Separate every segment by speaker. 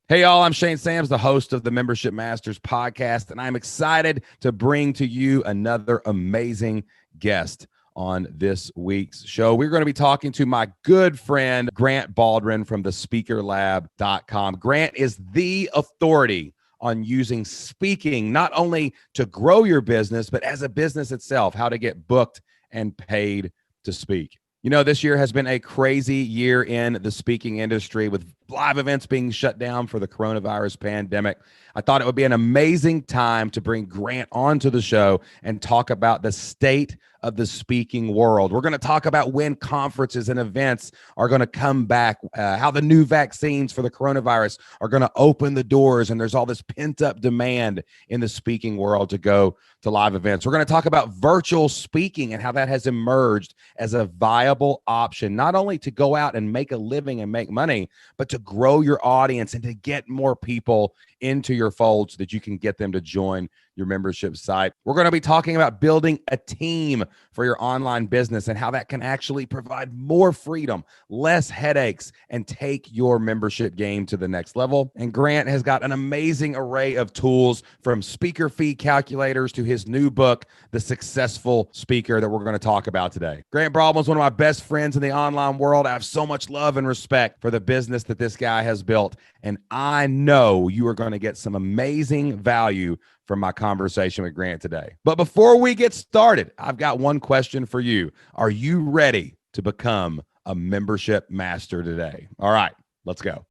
Speaker 1: Hey, y'all, I'm Shane Sams, the host of the Membership Masters podcast, and I'm excited to bring to you another amazing guest on this week's show. We're going to be talking to my good friend, Grant Baldwin from the speakerlab.com. Grant is the authority on using speaking, not only to grow your business, but as a business itself, how to get booked and paid to speak. You know, this year has been a crazy year in the speaking industry with live events being shut down for the coronavirus pandemic. I thought it would be an amazing time to bring Grant onto the show and talk about the state of the speaking world. We're going to talk about when conferences and events are going to come back, how the new vaccines for the coronavirus are going to open the doors, and there's all this pent-up demand in the speaking world to go to live events. We're going to talk about virtual speaking and how that has emerged as a viable option, not only to go out and make a living and make money, but to grow your audience and to get more people into your fold so that you can get them to join your membership site. We're going to be talking about building a team for your online business and how that can actually provide more freedom, less headaches, and take your membership game to the next level. And Grant has got an amazing array of tools, from speaker fee calculators to his new book, The Successful Speaker, that we're going to talk about today. Grant Baldwin is one of my best friends in the online world. I have so much love and respect for the business that this guy has built, and I know you are going to get some amazing value from my conversation with Grant today. But before we get started, I've got one question for you. Are you ready to become a membership master today? All right, let's go.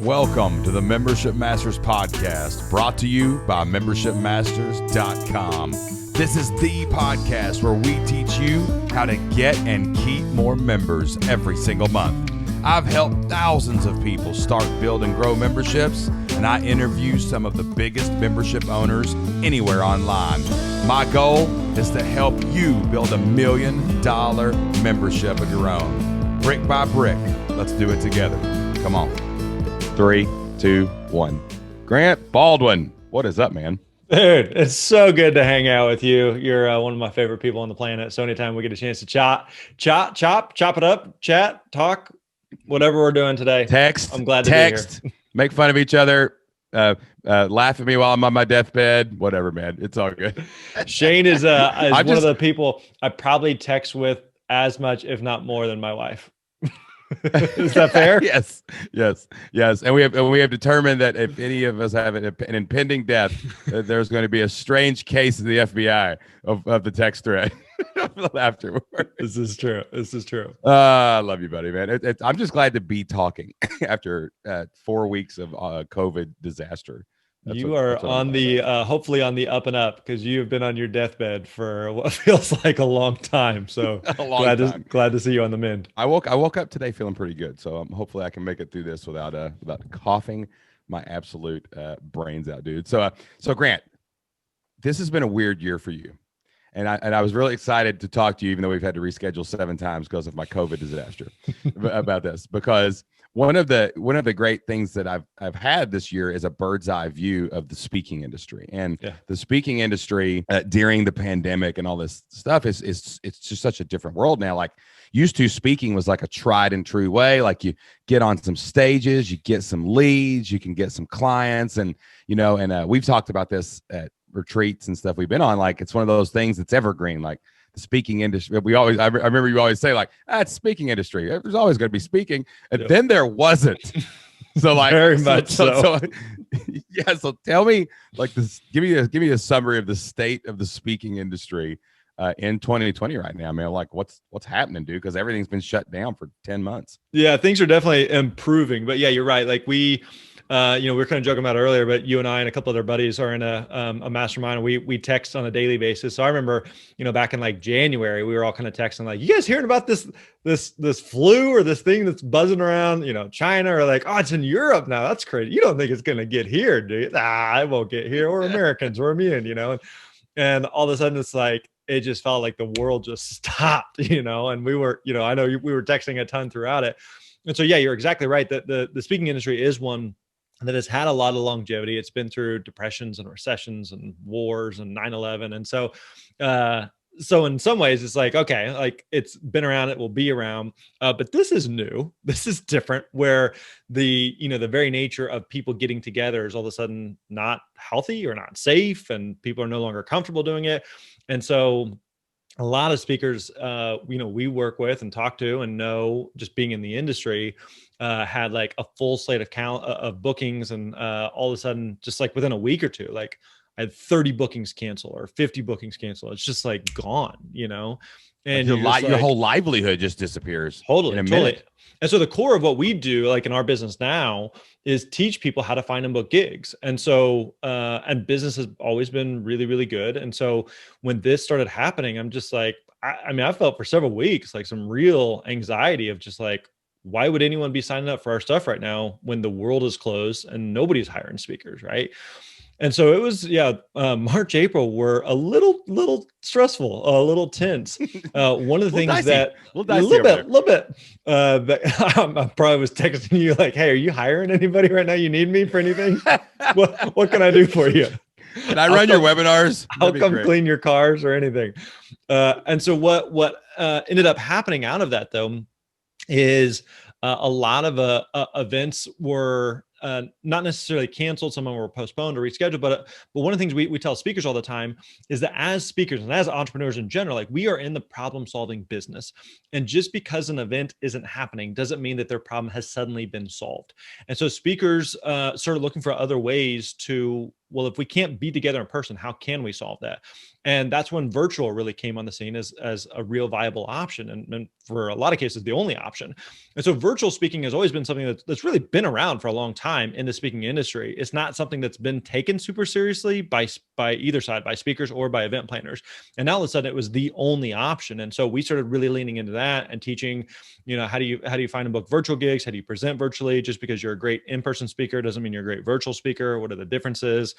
Speaker 1: Welcome to the Membership Masters podcast, brought to you by membershipmasters.com. This is the podcast where we teach you how to get and keep more members every single month. I've helped thousands of people start, build, and grow memberships, and I interview some of the biggest membership owners anywhere online. My goal is to help you build $1 million membership of your own. Brick by brick, let's do it together. Come on. 3, 2, 1. Grant Baldwin, what is up, man?
Speaker 2: Dude, it's so good to hang out with you. You're one of my favorite people on the planet. So anytime we get a chance to chop it up, chat, talk, whatever we're doing today.
Speaker 1: I'm glad to be here. Make fun of each other, laugh at me while I'm on my deathbed, whatever, man. It's all good.
Speaker 2: Shane is one of the people I probably text with as much, if not more, than my wife. Is that fair?
Speaker 1: Yes. And we have determined that if any of us have an impending death, there's going to be a strange case in the FBI of the text thread afterward.
Speaker 2: This is true.
Speaker 1: I love you, buddy, man. I'm just glad to be talking after 4 weeks of COVID disaster.
Speaker 2: You are on the hopefully on the up and up, because you have been on your deathbed for what feels like a long time. So glad to see you on the mend.
Speaker 1: I woke up today feeling pretty good, so hopefully I can make it through this without coughing my absolute brains out, dude. So Grant, this has been a weird year for you, and I was really excited to talk to you, even though we've had to reschedule 7 times because of my COVID disaster about this, because one of the great things that I've had this year is a bird's eye view of the speaking industry. And the speaking industry during the pandemic and all this stuff it's just such a different world now. Like, used to, speaking was like a tried and true way. Like, you get on some stages, you get some leads, you can get some clients, and we've talked about this at retreats and stuff we've been on. Like, it's one of those things that's evergreen. Like, the speaking industry, I remember you always say, like, it's speaking industry, there's always going to be speaking, and then there wasn't. So, like,
Speaker 2: very much so.
Speaker 1: Yeah, so tell me, like, this, give me a summary of the state of the speaking industry in 2020 right now, man. Like, what's happening, dude? Because everything's been shut down for 10 months.
Speaker 2: Yeah, things are definitely improving, but yeah, you're right. Like, we were kind of joking about it earlier, but you and I and a couple other buddies are in a mastermind, and we text on a daily basis. So I remember, back in like January, we were all kind of texting like, you guys hearing about this flu or this thing that's buzzing around, China, or like, oh, it's in Europe now. That's crazy. You don't think it's going to get here, do you? It won't get here. We're Americans. We're immune, and all of a sudden it's like, it just felt like the world just stopped, and we were, I know we were texting a ton throughout it. And so, yeah, you're exactly right that the speaking industry is one that has had a lot of longevity. It's been through depressions and recessions and wars and 9/11. And so so in some ways it's like, okay, like it's been around, it will be around, but this is new, this is different, where the, you know, the very nature of people getting together is all of a sudden not healthy or not safe, and people are no longer comfortable doing it. And so a lot of speakers, you know, we work with and talk to and know, just being in the industry, had like a full slate of of bookings, and all of a sudden, just like within a week or two, like I had 30 bookings cancel or 50 bookings cancel. It's just like gone, you know,
Speaker 1: Like
Speaker 2: and you're just
Speaker 1: your
Speaker 2: like,
Speaker 1: whole livelihood just disappears in
Speaker 2: totally,
Speaker 1: a
Speaker 2: totally.
Speaker 1: minute.
Speaker 2: And so the core of what we do, like in our business now, is teach people how to find and book gigs. And so, and business has always been really, really good. And so when this started happening, I'm just like, I mean, I felt for several weeks like some real anxiety of just like, why would anyone be signing up for our stuff right now when the world is closed and nobody's hiring speakers, right? And so it was, yeah, March, April were a little stressful, a little tense. One of the things
Speaker 1: Dicey.
Speaker 2: that
Speaker 1: A little
Speaker 2: bit, I probably was texting you like, hey, are you hiring anybody right now? You need me for anything? What can I do for you?
Speaker 1: Can I run your webinars?
Speaker 2: I'll come clean your cars or anything. And so what ended up happening out of that though is a lot of events were not necessarily canceled. Some of them were postponed or rescheduled. But one of the things we tell speakers all the time is that as speakers and as entrepreneurs in general, like we are in the problem solving business. And just because an event isn't happening doesn't mean that their problem has suddenly been solved. And so speakers started looking for other ways to, well, if we can't be together in person, how can we solve that? And that's when virtual really came on the scene as a real viable option. And for a lot of cases, the only option. And so virtual speaking has always been something that's really been around for a long time in the speaking industry. It's not something that's been taken super seriously by either side, by speakers or by event planners. And now all of a sudden it was the only option. And so we started really leaning into that and teaching, you know, how do you find and book virtual gigs? How do you present virtually? Just because you're a great in-person speaker doesn't mean you're a great virtual speaker. What are the differences?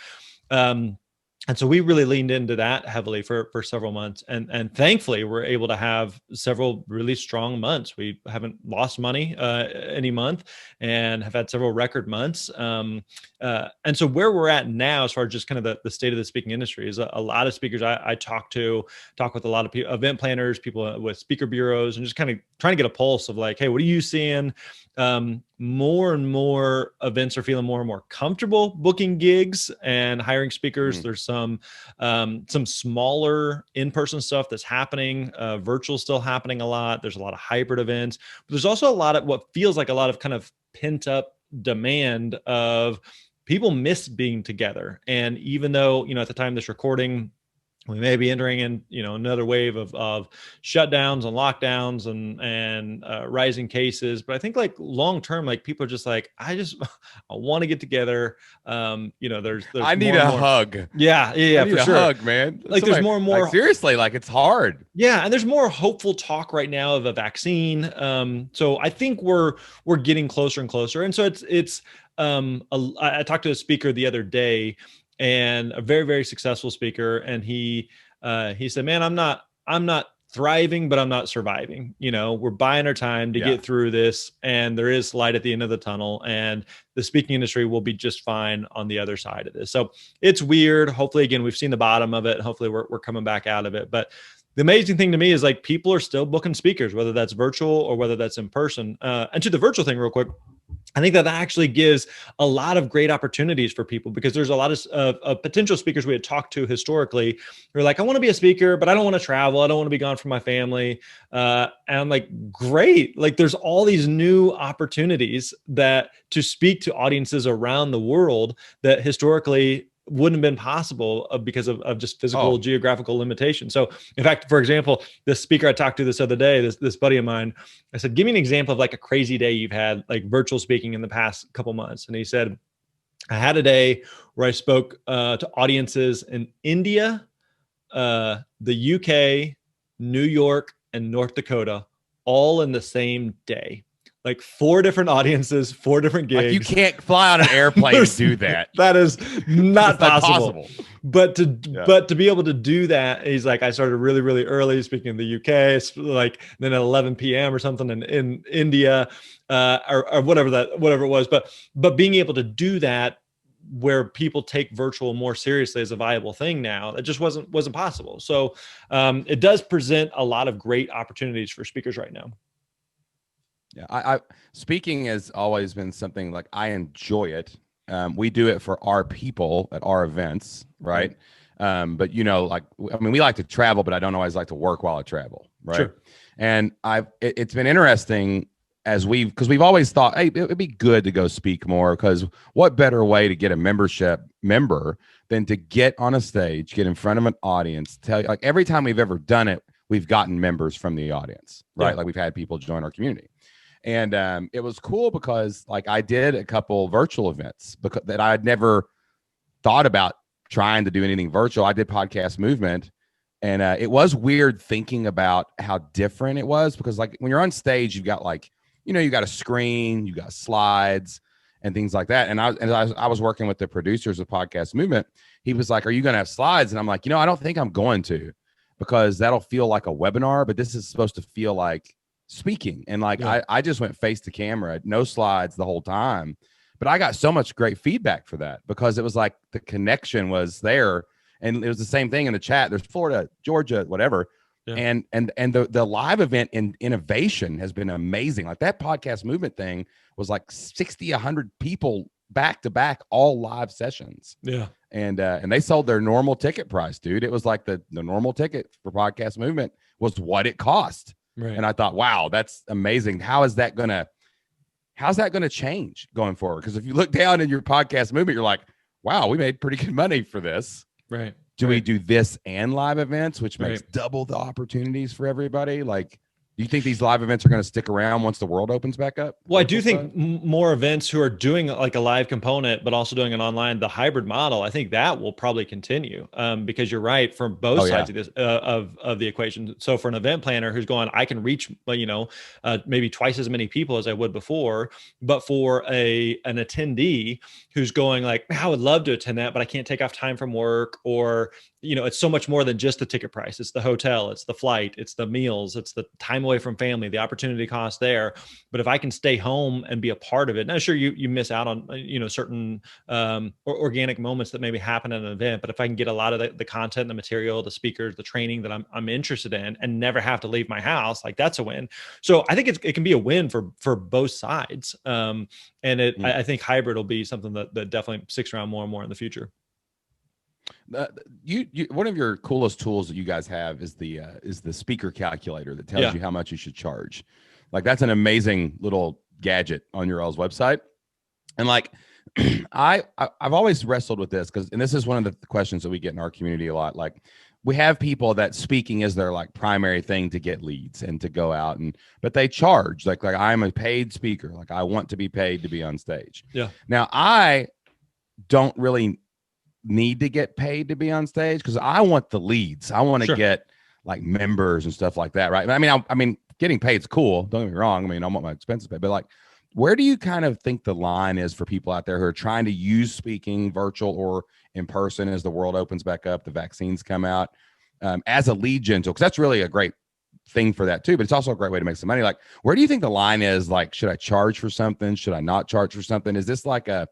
Speaker 2: And so we really leaned into that heavily for several months. And thankfully, we're able to have several really strong months. We haven't lost money any month and have had several record months. And so where we're at now, as far as just kind of the state of the speaking industry, is a lot of speakers I talk with a lot of people, event planners, people with speaker bureaus, and just kind of trying to get a pulse of like, hey, what are you seeing? More and more events are feeling more and more comfortable booking gigs and hiring speakers. There's some smaller in-person stuff that's happening. Virtual still happening a lot. There's a lot of hybrid events, but there's also a lot of what feels like a lot of kind of pent up demand of people miss being together. And even though, you know, at the time of this recording, we may be entering in, you know, another wave of shutdowns and lockdowns and rising cases. But I think like long term, like people are just like, I want to get together. You know, there's
Speaker 1: I need a hug.
Speaker 2: Yeah, for sure.
Speaker 1: Hug, man.
Speaker 2: Like there's more and more.
Speaker 1: Like, seriously, like it's hard.
Speaker 2: Yeah, and there's more hopeful talk right now of a vaccine. So I think we're getting closer and closer. And so it's I talked to a speaker the other day, and a very, very successful speaker. And he said, man, I'm not thriving, but I'm not surviving. You know, we're buying our time to get through this, and there is light at the end of the tunnel, and the speaking industry will be just fine on the other side of this. So it's weird. Hopefully, again, we've seen the bottom of it. Hopefully we're coming back out of it. But the amazing thing to me is like people are still booking speakers, whether that's virtual or whether that's in person. And to the virtual thing real quick, I think that actually gives a lot of great opportunities for people, because there's a lot of potential speakers we had talked to historically who are like, I want to be a speaker, but I don't want to travel. I don't want to be gone from my family. And I'm like, great. Like there's all these new opportunities that to speak to audiences around the world that historically wouldn't have been possible because of just physical geographical limitations. So in fact, for example, this speaker I talked to this other day, this buddy of mine, I said, give me an example of like a crazy day you've had like virtual speaking in the past couple months. And he said, I had a day where I spoke to audiences in India, the UK, New York, and North Dakota, all in the same day. Like 4 different audiences, 4 different gigs.
Speaker 1: Like you can't fly on an airplane and do that.
Speaker 2: That is not possible. But to be able to do that, he's like, I started really, really early speaking in the UK, like then at 11 p.m. or something in India, or whatever it was. But being able to do that where people take virtual more seriously as a viable thing now. It just wasn't possible. So it does present a lot of great opportunities for speakers right now.
Speaker 1: Yeah, I speaking has always been something like I enjoy it. We do it for our people at our events, right? But like, I mean, we like to travel, but I don't always like to work while I travel, right?
Speaker 2: Sure.
Speaker 1: And it's been interesting because we've always thought, hey, it would be good to go speak more, because what better way to get a member than to get on a stage, get in front of an audience, tell you, like, every time we've ever done it, we've gotten members from the audience, right? Like, we've had people join our community. And it was cool because, like, I did a couple virtual events that I had never thought about trying to do anything virtual. I did Podcast Movement, and it was weird thinking about how different it was, because, like, when you're on stage, you've got, like, you got a screen, you got slides and things like that. And I was working with the producers of Podcast Movement. He was like, "Are you going to have slides?" And I'm like, I don't think I'm going to, because that'll feel like a webinar, but this is supposed to feel like speaking. And, like, I just went face to camera, no slides the whole time. But I got so much great feedback for that, because it was like the connection was there. And it was the same thing in the chat. There's Florida, Georgia, whatever. Yeah. And the live event in innovation has been amazing. Like, that Podcast Movement thing was like 60, 100 people back to back, all live sessions.
Speaker 2: Yeah.
Speaker 1: And they sold their normal ticket price, dude. It was like the normal ticket for Podcast Movement was what it cost. Right. And I thought, wow, that's amazing. How's that going to change going forward? Because if you look down in your Podcast Movement, you're like, wow, we made pretty good money for this.
Speaker 2: Right.
Speaker 1: Do we do this and live events, which makes double the opportunities for everybody? Like, do you think these live events are going to stick around once the world opens back up?
Speaker 2: Well, I do think more events who are doing like a live component, but also doing an online, the hybrid model, I think that will probably continue, because you're right, from both sides of this, of the equation. So for an event planner who's going, I can reach, maybe twice as many people as I would before, but for an attendee who's going like, I would love to attend that, but I can't take off time from work, or, it's so much more than just the ticket price. It's the hotel, it's the flight, it's the meals, it's the time away from family, the opportunity cost there. But if I can stay home and be a part of it, now sure, you miss out on, certain organic moments that maybe happen at an event. But if I can get a lot of the content, the material, the speakers, the training that I'm interested in, and never have to leave my house, like, that's a win. So I think it can be a win for both sides. I think hybrid will be something that definitely sticks around more and more in the future.
Speaker 1: One of your coolest tools that you guys have is the speaker calculator that tells you how much you should charge. Like, that's an amazing little gadget on your all's website. And, like, I've always wrestled with this, and this is one of the questions that we get in our community a lot. Like, we have people that speaking is their, like, primary thing to get leads and to go out, but they charge like I'm a paid speaker. Like, I want to be paid to be on stage. Yeah. Now, I don't really need to get paid to be on stage, because I want the leads. I want to get, like, members and stuff like that, right? I mean, getting paid is cool. Don't get me wrong. I mean, I want my expenses paid, but, like, where do you kind of think the line is for people out there who are trying to use speaking virtual or in person as the world opens back up, the vaccines come out, as a lead gen tool? Because that's really a great thing for that too, but it's also a great way to make some money. Like, where do you think the line is? Like, should I charge for something? Should I not charge for something? Is this like I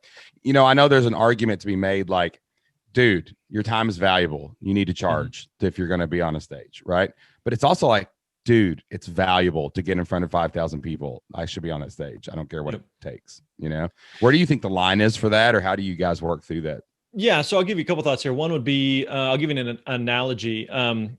Speaker 1: know there's an argument to be made, like, dude, your time is valuable. You need to charge if you're going to be on a stage, right? But it's also like, dude, it's valuable to get in front of 5,000 people. I should be on that stage. I don't care what it takes. Where do you think the line is for that, or how do you guys work through that?
Speaker 2: Yeah, so I'll give you a couple thoughts here. One would be, I'll give you an analogy.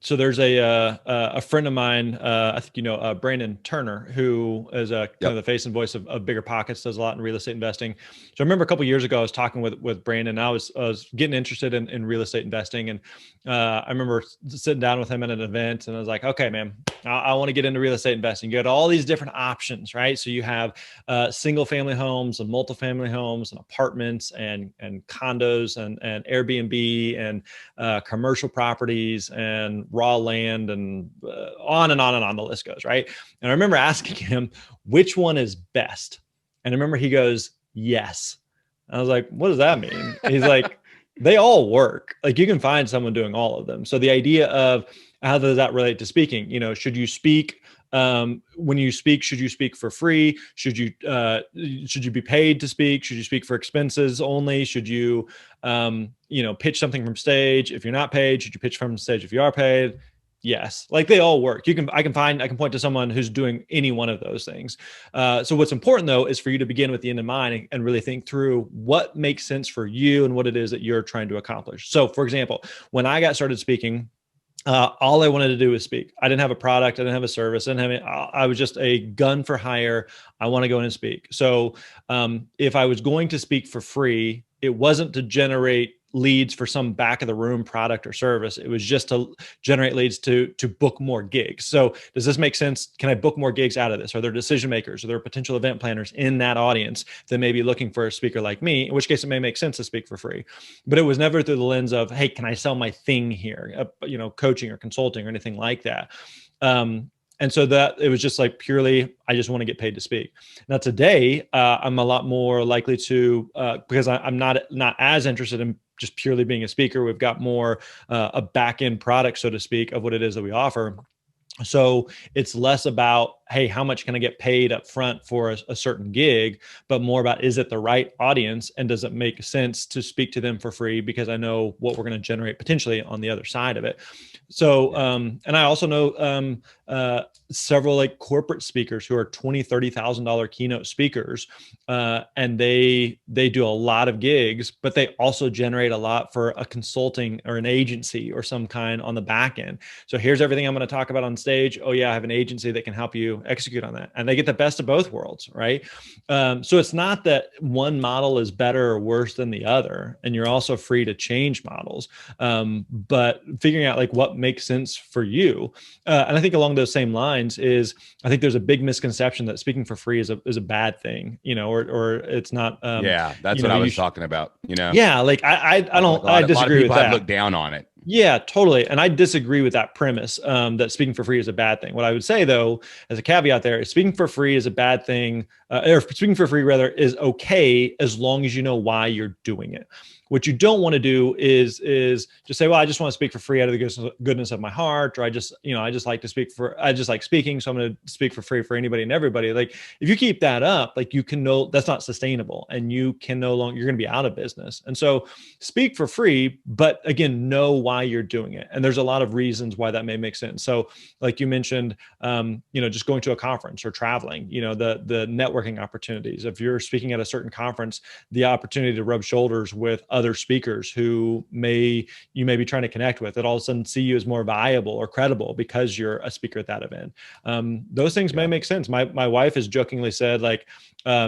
Speaker 2: So there's a friend of mine, I think Brandon Turner, who is kind of the face and voice of Bigger Pockets, does a lot in real estate investing. So I remember a couple of years ago, I was talking with Brandon. I was getting interested in real estate investing, and I remember sitting down with him at an event, and I was like, okay, man, I want to get into real estate investing. You got all these different options, right? So you have single family homes and multifamily homes and apartments and condos and Airbnb and commercial properties and raw land and on and on and on the list goes, right? And I remember asking him, which one is best? And I remember he goes, yes. I was like, what does that mean? He's like, they all work. Like, you can find someone doing all of them. So the idea of how does that relate to speaking? Should you speak when you speak, should you speak for free? Should you be paid to speak? Should you speak for expenses only? Should you, pitch something from stage? If you're not paid, should you pitch from stage if you are paid? Yes, like they all work. I can point to someone who's doing any one of those things. So what's important though is for you to begin with the end in mind and really think through what makes sense for you and what it is that you're trying to accomplish. So for example, when I got started speaking, all I wanted to do was speak. I didn't have a product. I didn't have a service. I was just a gun for hire. I want to go in and speak. So if I was going to speak for free, it wasn't to generate leads for some back of the room product or service. It was just to generate leads to book more gigs. So does this make sense? Can I book more gigs out of this? Are there decision makers? Are there potential event planners in that audience that may be looking for a speaker like me, in which case it may make sense to speak for free. But it was never through the lens of, hey, can I sell my thing here? Coaching or consulting or anything like that. And so that it was just like purely, I just want to get paid to speak. Now today, I'm a lot more likely to, because I'm not as interested in just purely being a speaker. We've got more a back end product, so to speak, of what it is that we offer. So it's less about, hey, how much can I get paid up front for a certain gig, but more about, is it the right audience and does it make sense to speak to them for free because I know what we're going to generate potentially on the other side of it. So, and I also know several like corporate speakers who are $20,000-$30,000 keynote speakers, and they do a lot of gigs, but they also generate a lot for a consulting or an agency or some kind on the back end. So here's everything I'm going to talk about on stage. Oh yeah, I have an agency that can help you execute on that, and they get the best of both worlds, right? So it's not that one model is better or worse than the other, and you're also free to change models, but figuring out like what makes sense for you. And I think along those same lines is, I think there's a big misconception that speaking for free is a bad thing, or it's not.
Speaker 1: Yeah, that's what I was talking about.
Speaker 2: Yeah, like I don't, I disagree with that. A lot of people have looked
Speaker 1: down on it.
Speaker 2: Yeah, totally. And I disagree with that premise, that speaking for free is a bad thing. What I would say though, as a caveat there, is speaking for free is a bad thing, or speaking for free rather is okay as long as you know why you're doing it. What you don't want to do is just say, well, I just want to speak for free out of the goodness of my heart, or I just like to speak I just like speaking, so I'm going to speak for free for anybody and everybody. Like if you keep that up, like that's not sustainable, and you can no longer, you're going to be out of business. And so speak for free, but again, know why you're doing it. And there's a lot of reasons why that may make sense. So like you mentioned, just going to a conference or traveling, the networking opportunities. If you're speaking at a certain conference, the opportunity to rub shoulders with other speakers who you may be trying to connect with, that all of a sudden see you as more viable or credible because you're a speaker at that event. Those things may make sense. My wife has jokingly said, like,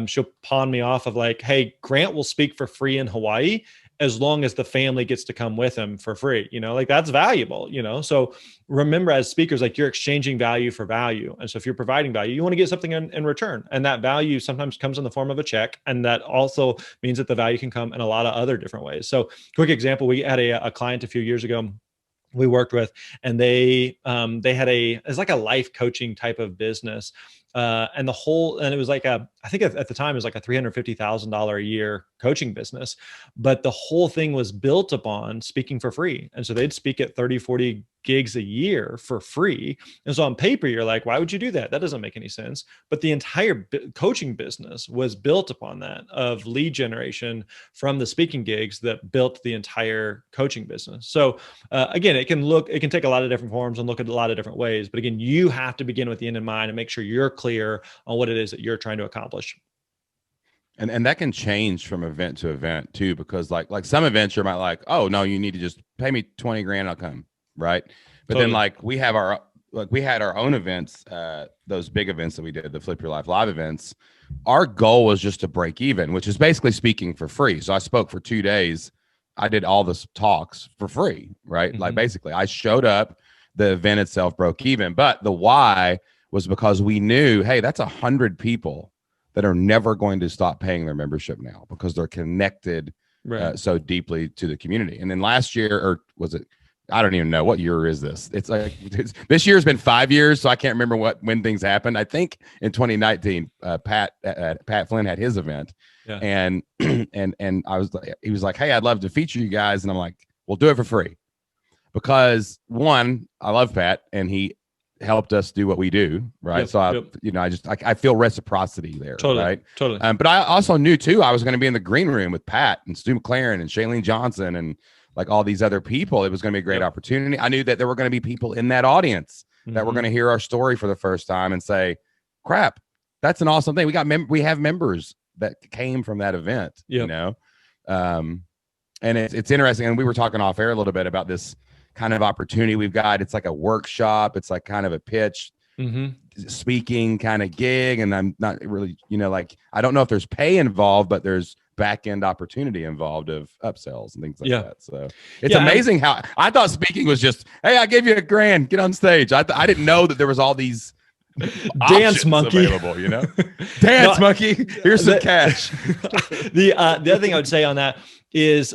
Speaker 2: she'll pawn me off of like, hey, Grant will speak for free in Hawaii as long as the family gets to come with him for free, like that's valuable, So remember, as speakers, like you're exchanging value for value. And so if you're providing value, you want to get something in return. And that value sometimes comes in the form of a check. And that also means that the value can come in a lot of other different ways. So quick example, we had a client a few years ago we worked with, and they had it's like a life coaching type of business. And it was like I think at the time it was like a $350,000 a year coaching business, but the whole thing was built upon speaking for free. And so they'd speak at 30, 40 gigs a year for free. And so on paper, you're like, why would you do that? That doesn't make any sense. But the entire coaching business was built upon that, of lead generation from the speaking gigs that built the entire coaching business. So again, it can take a lot of different forms and look at a lot of different ways. But again, you have to begin with the end in mind and make sure you're clear on what it is that you're trying to accomplish.
Speaker 1: And that can change from event to event too, because like some events you might like, oh no, you need to just pay me 20 grand, I'll come. Right. But totally. Then like we had our own events, those big events that we did, the Flip Your Life Live events. Our goal was just to break even, which is basically speaking for free. So I spoke for 2 days. I did all the talks for free, right? Mm-hmm. Like basically I showed up, the event itself broke even, but the why was because we knew, hey, that's 100 people that are never going to stop paying their membership now because they're connected so deeply to the community. And then last year, or was it, I don't even know, what year is this? It's like this year's been 5 years, so I can't remember when things happened. I think in 2019, Pat Flynn had his event, and he was like, hey, I'd love to feature you guys, and I'm like, we'll do it for free, because one, I love Pat, and he helped us do what we do, right?
Speaker 2: Yep,
Speaker 1: So
Speaker 2: yep.
Speaker 1: I feel reciprocity there,
Speaker 2: Totally,
Speaker 1: right?
Speaker 2: totally.
Speaker 1: But I also knew too I was going to be in the green room with Pat and Stu McLaren and Shailene Johnson and like all these other people. It was going to be a great opportunity. I knew that there were going to be people in that audience that were going to hear our story for the first time and say, "Crap, that's an awesome thing." We have members that came from that event, and it's interesting. And we were talking off air a little bit about this kind of opportunity we've got. It's like a workshop. It's like kind of a pitch speaking kind of gig. And I'm not really, like, I don't know if there's pay involved, but there's back end opportunity involved of upsells and things like that. So it's amazing how I thought speaking was just, hey, I gave you $1,000, get on stage. I didn't know that there was all these
Speaker 2: dance monkey
Speaker 1: available, dance monkey. Here's some cash.
Speaker 2: The other thing I would say on that is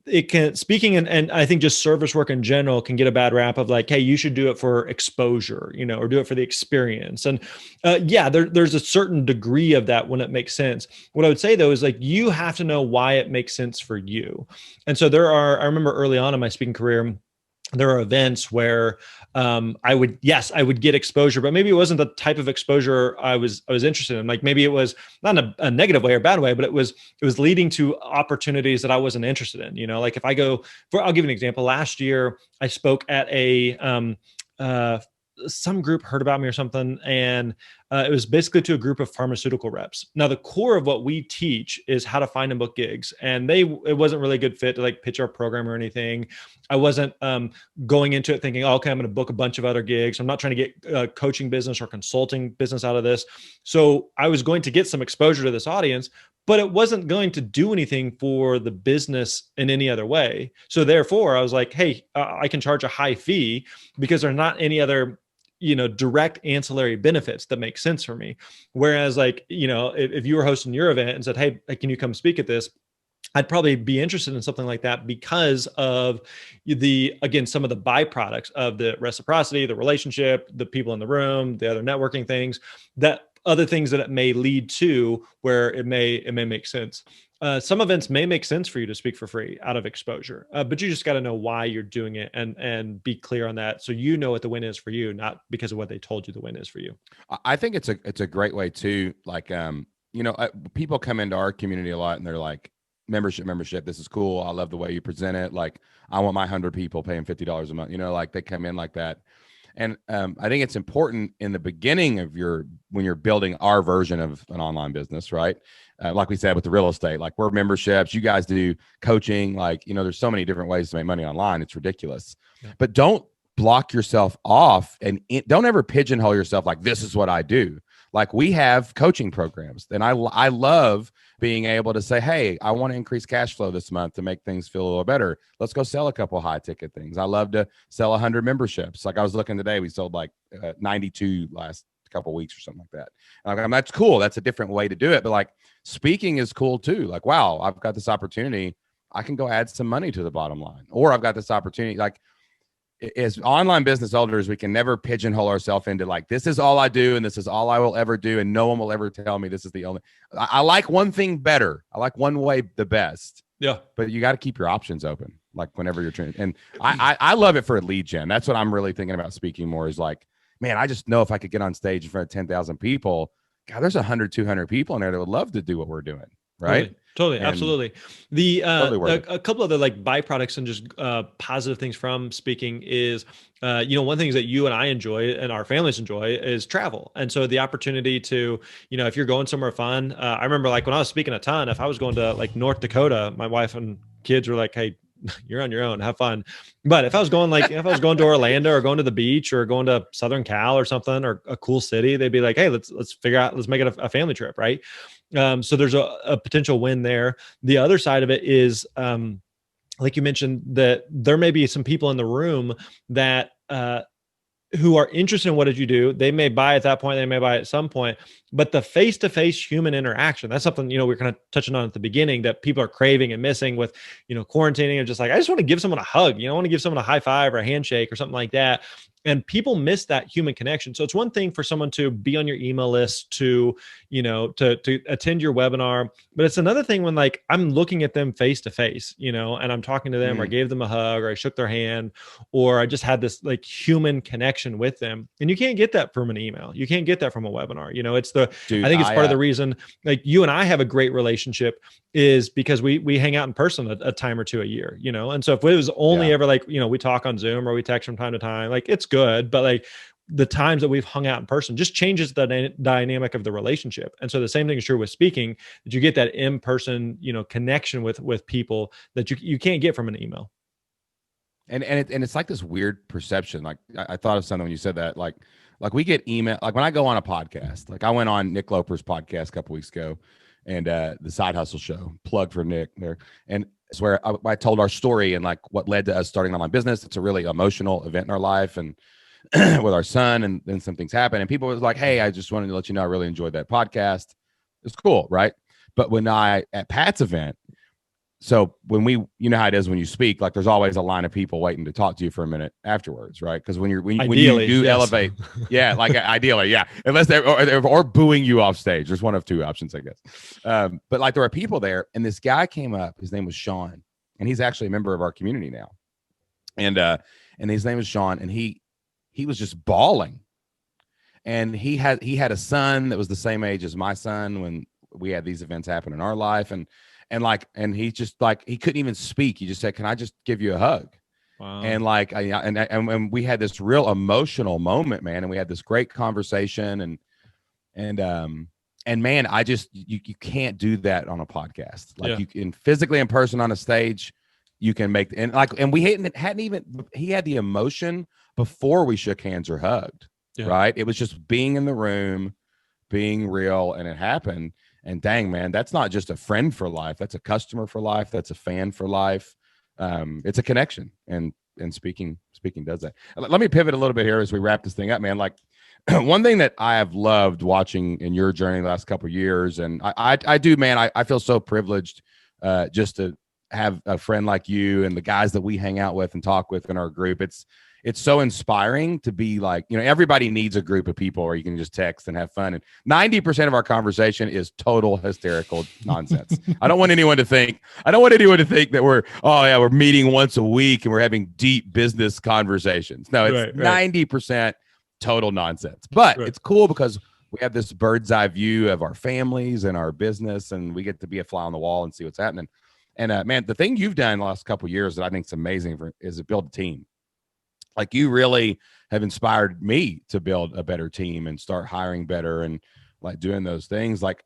Speaker 2: it can speaking and I think just service work in general can get a bad rap of like, hey, you should do it for exposure, or do it for the experience. And there's a certain degree of that when it makes sense. What I would say though is like you have to know why it makes sense for you. And so I remember early on in my speaking career, there are events where I would get exposure, but maybe it wasn't the type of exposure I was interested in. Like maybe it was not in a negative way or bad way, but it was leading to opportunities that I wasn't interested in. Like if I'll give you an example. Last year I spoke at some group heard about me or something. And it was basically to a group of pharmaceutical reps. Now, the core of what we teach is how to find and book gigs. And it wasn't really a good fit to like pitch our program or anything. I wasn't going into it thinking, okay, I'm going to book a bunch of other gigs. I'm not trying to get coaching business or consulting business out of this. So I was going to get some exposure to this audience, but it wasn't going to do anything for the business in any other way. So therefore I was like, hey, I can charge a high fee because there's not any other direct ancillary benefits that make sense for me. Whereas like, if you were hosting your event and said, hey, can you come speak at this? I'd probably be interested in something like that because of some of the byproducts of the reciprocity, the relationship, the people in the room, the other networking things, that other things that it may lead to where it may make sense. Some events may make sense for you to speak for free out of exposure, but you just got to know why you're doing it and be clear on that. So you know what the win is for you, not because of what they told you the win is for you.
Speaker 1: I think it's a great way too. Like, people come into our community a lot and they're like, membership. This is cool. I love the way you present it. Like I want my 100 people paying $50 a month, like they come in like that. And I think it's important in the beginning of when you're building our version of an online business, right? Like we said with the real estate, like we're memberships, you guys do coaching, like, there's so many different ways to make money online. It's ridiculous. Yeah. But don't block yourself off and don't ever pigeonhole yourself like this is what I do. Like we have coaching programs and I love being able to say, hey, I want to increase cash flow this month to make things feel a little better. Let's go sell a couple high ticket things. I love to sell 100 memberships. Like I was looking today, we sold like 92 last couple of weeks or something like that. And that's cool. That's a different way to do it. But like speaking is cool too. Like, wow, I've got this opportunity. I can go add some money to the bottom line, or I've got this opportunity. Like as online business owners, we can never pigeonhole ourselves into like, this is all I do. And this is all I will ever do. And no one will ever tell me this is the only, I like one thing better. I like one way the best.
Speaker 2: Yeah.
Speaker 1: But you got to keep your options open. Like whenever you're trying. And I love it for a lead gen. That's what I'm really thinking about speaking more is like, man, I just know if I could get on stage in front of 10,000 people, God, there's 100, 200 people in there that would love to do what we're doing. Right.
Speaker 2: Totally. Absolutely. A couple other like byproducts and just positive things from speaking is, one thing that you and I enjoy and our families enjoy is travel. And so the opportunity to, if you're going somewhere fun, I remember like when I was speaking a ton, if I was going to like North Dakota, my wife and kids were like, hey, you're on your own, have fun. But if I was going to Orlando or going to the beach or going to Southern Cal or something, or a cool city, they'd be like, hey, let's figure out, let's make it a family trip. Right. So there's a potential win there. The other side of it is, like you mentioned, that there may be some people in the room that, who are interested in what did you do. They may buy at that point, they may buy at some point, but the face-to-face human interaction, that's something, we're kind of touching on at the beginning that people are craving and missing with, quarantining and just like, I just want to give someone a hug, I want to give someone a high five or a handshake or something like that. And people miss that human connection. So it's one thing for someone to be on your email list, to, to attend your webinar, but it's another thing when like I'm looking at them face to face, and I'm talking to them, or I gave them a hug, or I shook their hand, or I just had this like human connection with them. And you can't get that from an email. You can't get that from a webinar.
Speaker 1: Dude,
Speaker 2: I think it's part of the reason like you and I have a great relationship is because we hang out in person a time or two a year, And so if it was only ever like, we talk on Zoom or we text from time to time, like it's good, but like the times that we've hung out in person just changes the dynamic of the relationship. And so the same thing is true with speaking, that you get that in-person, connection with people that you can't get from an email.
Speaker 1: And it's like this weird perception. Like I thought of something when you said that, like we get email, like when I go on a podcast, like I went on Nick Loper's podcast a couple weeks ago, and the Side Hustle Show, plug for Nick there. And it's where I told our story and like what led to us starting an online business. It's a really emotional event in our life, and with our son, and then some things happen, and people was like, "Hey, I just wanted to let you know I really enjoyed that podcast. It's cool, right?" But when at Pat's event, so when you know how it is when you speak, like there's always a line of people waiting to talk to you for a minute afterwards, right? Because when you do elevate, like ideally, unless or booing you off stage. There's one of two options, I guess. But like there were people there, and this guy came up. His name was Sean, and he's actually a member of our community now. And his name is Sean, and he was just bawling. And he had a son that was the same age as my son when we had these events happen in our life, and he just like, he couldn't even speak. He just said, "Can I just give you a hug?" Wow. And like, and we had this real emotional moment, man. And we had this great conversation, and man, you can't do that on a podcast. Like you can physically in person on a stage, you can make, and we hadn't even, he had the emotion before we shook hands or hugged, right? It was just being in the room, being real, and it happened. And dang, man, that's not just a friend for life. That's a customer for life. That's a fan for life. It's a connection. And speaking does that. Let me pivot a little bit here as we wrap this thing up, man. Like one thing that I have loved watching in your journey the last couple of years, and I do, man, I feel so privileged just to have a friend like you and the guys that we hang out with and talk with in our group. It's so inspiring to be like, everybody needs a group of people where you can just text and have fun. And 90% of our conversation is total hysterical nonsense. I don't want anyone to think that we're meeting once a week and we're having deep business conversations. No, it's 90% total nonsense. But it's cool because we have this bird's eye view of our families and our business, and we get to be a fly on the wall and see what's happening. And man, the thing you've done the last couple of years that I think is amazing is to build a team. Like you really have inspired me to build a better team and start hiring better and like doing those things. Like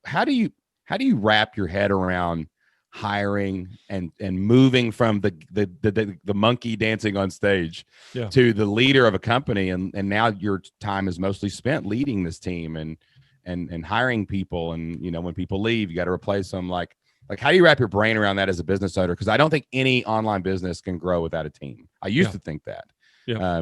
Speaker 1: how do you wrap your head around hiring and moving from the monkey dancing on stage to the leader of a company, and now your time is mostly spent leading this team and hiring people, and when people leave, you got to replace them. Like how do you wrap your brain around that as a business owner? Because I don't think any online business can grow without a team. I used to think that,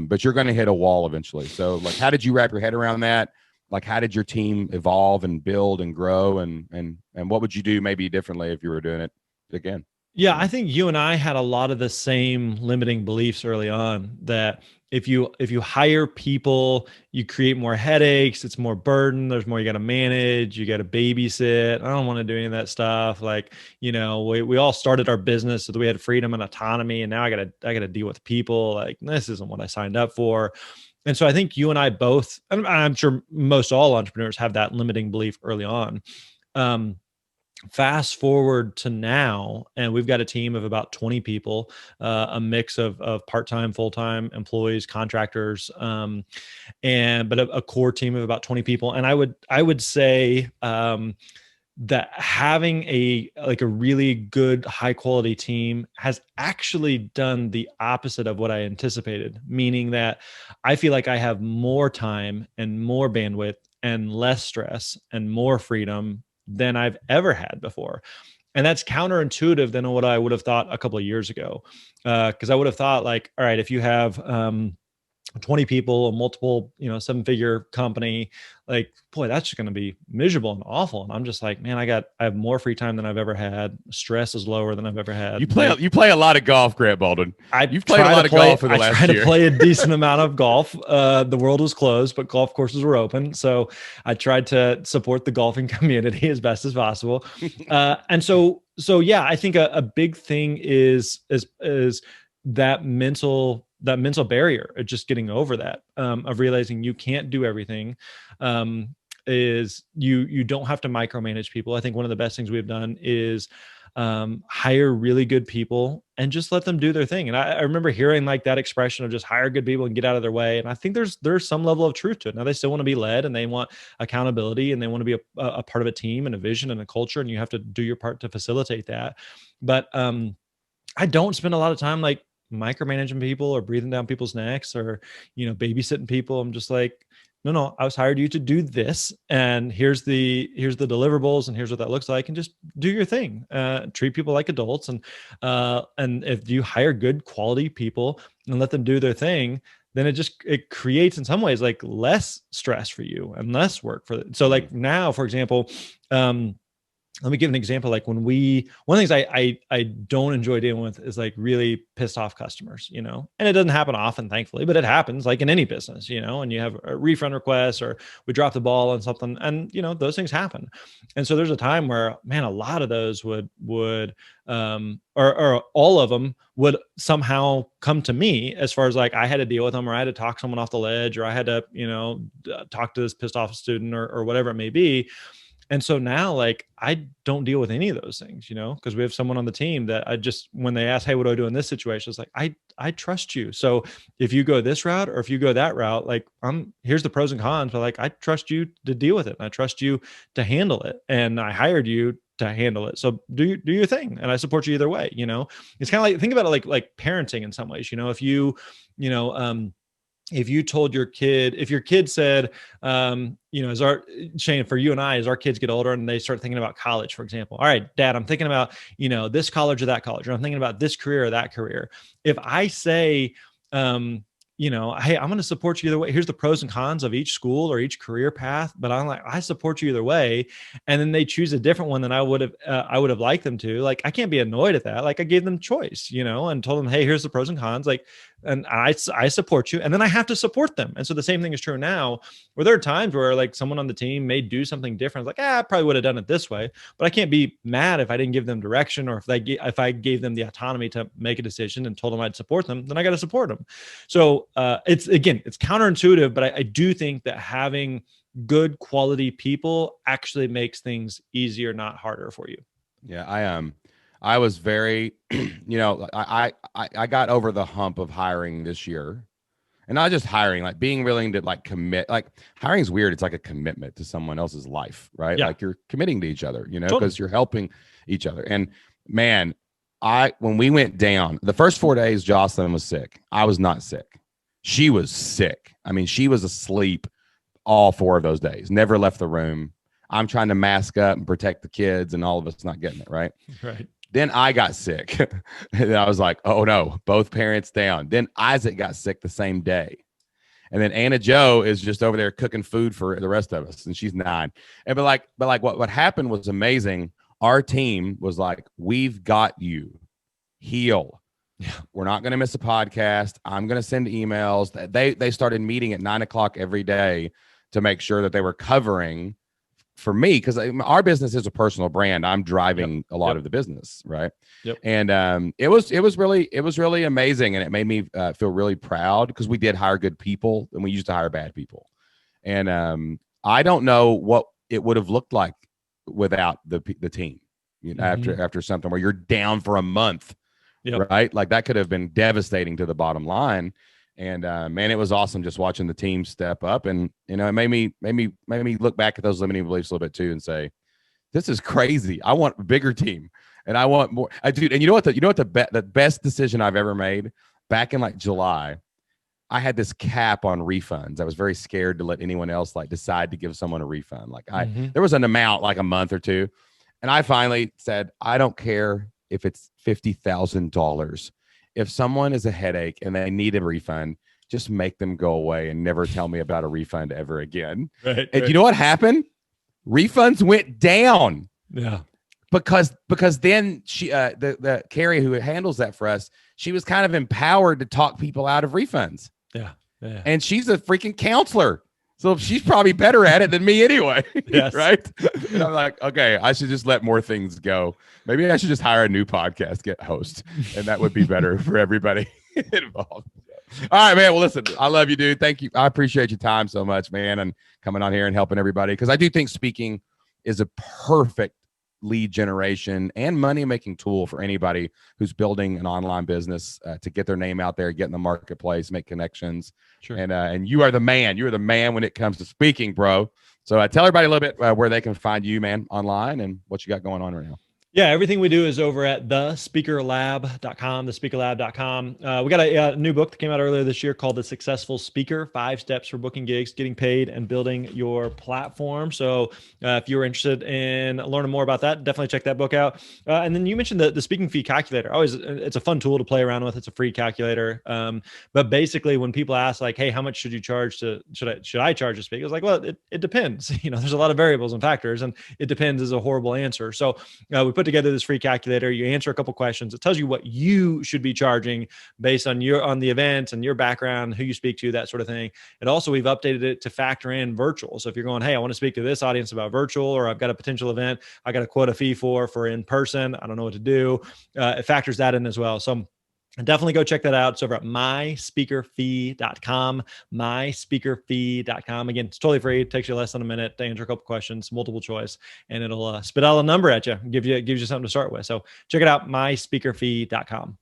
Speaker 1: but you're going to hit a wall eventually. So like, how did you wrap your head around that? Like, how did your team evolve and build and grow? And what would you do maybe differently if you were doing it again?
Speaker 2: Yeah, I think you and I had a lot of the same limiting beliefs early on, that if you hire people, you create more headaches, it's more burden, there's more you got to manage, you got to babysit. I don't want to do any of that stuff. Like, we all started our business so that we had freedom and autonomy, and now I got to deal with people. Like, this isn't what I signed up for. And so I think you and I both, and I'm sure most all entrepreneurs have that limiting belief early on. Fast forward to now, and we've got a team of about 20 people, a mix of part-time, full-time employees, contractors, but a core team of about 20 people. And I would say that having a really good, high quality team has actually done the opposite of what I anticipated, meaning that I feel like I have more time and more bandwidth and less stress and more freedom than I've ever had before. And that's counterintuitive than what I would have thought a couple of years ago. Because I would have thought like, all right, if you have 20 people, a multiple, 7-figure company, like, boy, that's just going to be miserable and awful. And I'm just like, man, I have more free time than I've ever had. Stress is lower than I've ever had.
Speaker 1: You play a lot of golf, Grant Baldwin. You've played a lot of golf for the last year.
Speaker 2: I tried to play a decent amount of golf. The world was closed, but golf courses were open. So I tried to support the golfing community as best as possible. And so yeah, I think a big thing is that mental barrier of just getting over that, of realizing you can't do everything, is you don't have to micromanage people. I think one of the best things we've done is hire really good people and just let them do their thing. And I remember hearing like that expression of just hire good people and get out of their way. And I think there's some level of truth to it. Now they still want to be led and they want accountability and they want to be a part of a team and a vision and a culture. And you have to do your part to facilitate that. But I don't spend a lot of time like micromanaging people or breathing down people's necks or, babysitting people. I'm just like, no, I was hired you to do this. And here's the deliverables and here's what that looks like. And just do your thing, treat people like adults. And if you hire good quality people and let them do their thing, then it creates in some ways like less stress for you and less work for it. So like now, for example, let me give an example. Like one of the things I don't enjoy dealing with is like really pissed off customers, and it doesn't happen often, thankfully, but it happens like in any business, and you have a refund request or we drop the ball on something and, those things happen. And so there's a time where, man, a lot of those would or all of them would somehow come to me as far as like, I had to deal with them or I had to talk someone off the ledge or I had to, talk to this pissed off student or whatever it may be. And so now, like, I don't deal with any of those things, because we have someone on the team that when they ask, hey, what do I do in this situation? It's like, I trust you. So if you go this route or if you go that route, like, here's the pros and cons, but like, I trust you to deal with it. And I trust you to handle it. And I hired you to handle it. So do your thing. And I support you either way. It's kind of like, think about it like parenting in some ways, if you told your kid, if your kid said, Shane, for you and I, as our kids get older and they start thinking about college, for example, all right, Dad, I'm thinking about, this college or that college, or I'm thinking about this career or that career. If I say, hey, I'm going to support you either way. Here's the pros and cons of each school or each career path, but I support you either way. And then they choose a different one than I would have liked them to. Like, I can't be annoyed at that. Like, I gave them choice, and told them, hey, here's the pros and cons. Like, and I support you, and then I have to support them. And so the same thing is true now, where there are times where like someone on the team may do something different. Like, I probably would have done it this way, but I can't be mad if I didn't give them direction or if I gave them the autonomy to make a decision and told them I'd support them, then I got to support them. So it's counterintuitive, but I do think that having good quality people actually makes things easier, not harder for you.
Speaker 1: Yeah, I was very, I got over the hump of hiring this year, and not just hiring, like being willing to like commit. Like, hiring is weird. It's like a commitment to someone else's life, right? Yeah. Like you're committing to each other, because you're helping each other. And man, when we went down the first 4 days, Jocelyn was sick. I was not sick. She was sick. I mean, she was asleep all 4 of those days, never left the room. I'm trying to mask up and protect the kids and all of us not getting it, right?
Speaker 2: Right.
Speaker 1: Then I got sick. And I was like, oh no, both parents down. Then Isaac got sick the same day. And then Anna Jo is just over there cooking food for the rest of us. And she's 9. And but what happened was amazing. Our team was like, we've got you. Heal. Yeah. We're not going to miss a podcast. I'm going to send emails. They started meeting at 9:00 every day to make sure that they were covering for me, because our business is a personal brand. I'm driving a lot of the business, right? Yep. And it was really amazing, and it made me feel really proud, because we did hire good people, and we used to hire bad people. And I don't know what it would have looked like without the team. After something where you're down for a month, right? Like, that could have been devastating to the bottom line. And man, it was awesome just watching the team step up, and it made me look back at those limiting beliefs a little bit too, and say, this is crazy. I want a bigger team, and I want more. Dude, and you know what the best decision I've ever made, back in like July, I had this cap on refunds. I was very scared to let anyone else like decide to give someone a refund. Like, there was an amount like a month or two, and I finally said, I don't care if it's $50,000. If someone is a headache and they need a refund, just make them go away and never tell me about a refund ever again.
Speaker 2: Right.
Speaker 1: And you know what happened? Refunds went down.
Speaker 2: Yeah.
Speaker 1: Because then she the Carrie who handles that for us, she was kind of empowered to talk people out of refunds.
Speaker 2: Yeah.
Speaker 1: And she's a freaking counselor. So she's probably better at it than me anyway.
Speaker 2: Yes.
Speaker 1: Right. And I'm like, okay, I should just let more things go. Maybe I should just hire a new podcast host, and that would be better for everybody involved. All right, man. Well, listen, I love you, dude. Thank you. I appreciate your time so much, man, and coming on here and helping everybody, because I do think speaking is a perfect lead generation and money-making tool for anybody who's building an online business to get their name out there, get in the marketplace, make connections.
Speaker 2: Sure.
Speaker 1: And you are the man. You are the man when it comes to speaking, bro. So tell everybody a little bit where they can find you, man, online, and what you got going on right now.
Speaker 2: Yeah, everything we do is over at thespeakerlab.com, thespeakerlab.com. We got a new book that came out earlier this year called The Successful Speaker, 5 Steps for Booking Gigs, Getting Paid, and Building Your Platform. So if you're interested in learning more about that, definitely check that book out. And then you mentioned the speaking fee calculator. It's a fun tool to play around with. It's a free calculator. But basically when people ask like, hey, how much should you charge should I charge to speak? It's like, well, it depends. There's a lot of variables and factors, and it depends is a horrible answer. So we put together this free calculator. You answer a couple questions. It tells you what you should be charging based on the event and your background, who you speak to, that sort of thing. And also we've updated it to factor in virtual. So if you're going, hey, I want to speak to this audience about virtual, or I've got a potential event I got to quote a fee for in person, I don't know what to do. It factors that in as well. So definitely go check that out. It's over at myspeakerfee.com, myspeakerfee.com. Again, it's totally free. It takes you less than a minute to answer a couple questions, multiple choice, and it'll spit out a number at you, gives you something to start with. So check it out, myspeakerfee.com.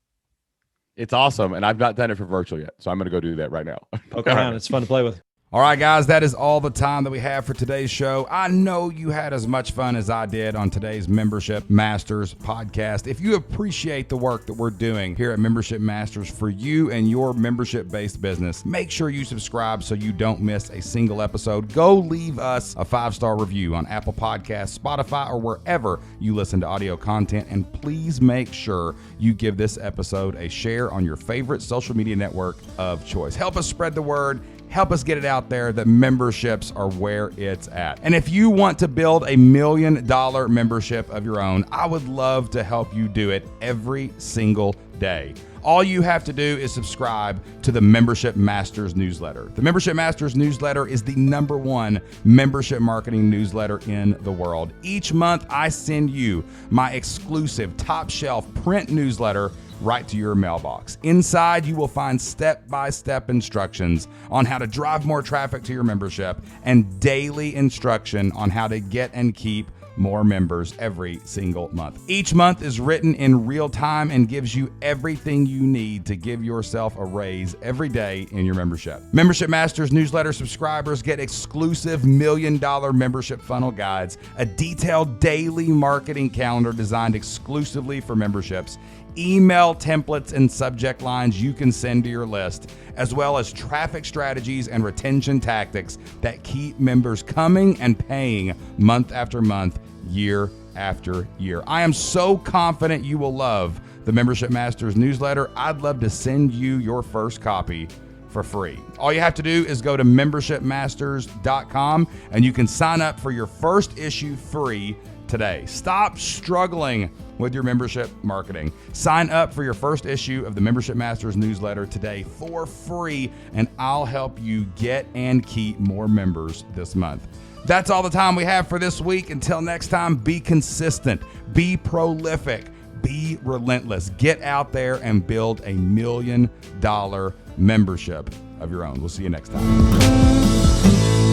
Speaker 1: It's awesome. And I've not done it for virtual yet, so I'm going to go do that right now.
Speaker 2: Poke around. It's fun to play with.
Speaker 3: All right, guys, that is all the time that we have for today's show. I know you had as much fun as I did on today's Membership Masters podcast. If you appreciate the work that we're doing here at Membership Masters for you and your membership-based business, make sure you subscribe so you don't miss a single episode. Go leave us a 5-star review on Apple Podcasts, Spotify, or wherever you listen to audio content. And please make sure you give this episode a share on your favorite social media network of choice. Help us spread the word. Help us get it out there that memberships are where it's at. And if you want to build $1 million membership of your own, I would love to help you do it every single day. All you have to do is subscribe to the Membership Masters newsletter. The Membership Masters newsletter is the #1 membership marketing newsletter in the world. Each month, I send you my exclusive top shelf print newsletter right to your mailbox. Inside, you will find step-by-step instructions on how to drive more traffic to your membership and daily instruction on how to get and keep more members every single month. Each month is written in real time and gives you everything you need to give yourself a raise every day in your membership. Membership Masters newsletter subscribers get exclusive $1 million membership funnel guides, a detailed daily marketing calendar designed exclusively for memberships, email templates and subject lines you can send to your list, as well as traffic strategies and retention tactics that keep members coming and paying month after month, year after year. I am so confident you will love the Membership Masters newsletter. I'd love to send you your first copy for free. All you have to do is go to membershipmasters.com and you can sign up for your first issue free today. Stop struggling with your membership marketing. Sign up for your first issue of the Membership Masters newsletter today for free, and I'll help you get and keep more members this month. That's all the time we have for this week. Until next time, be consistent, be prolific, be relentless. Get out there and build $1 million membership of your own. We'll see you next time.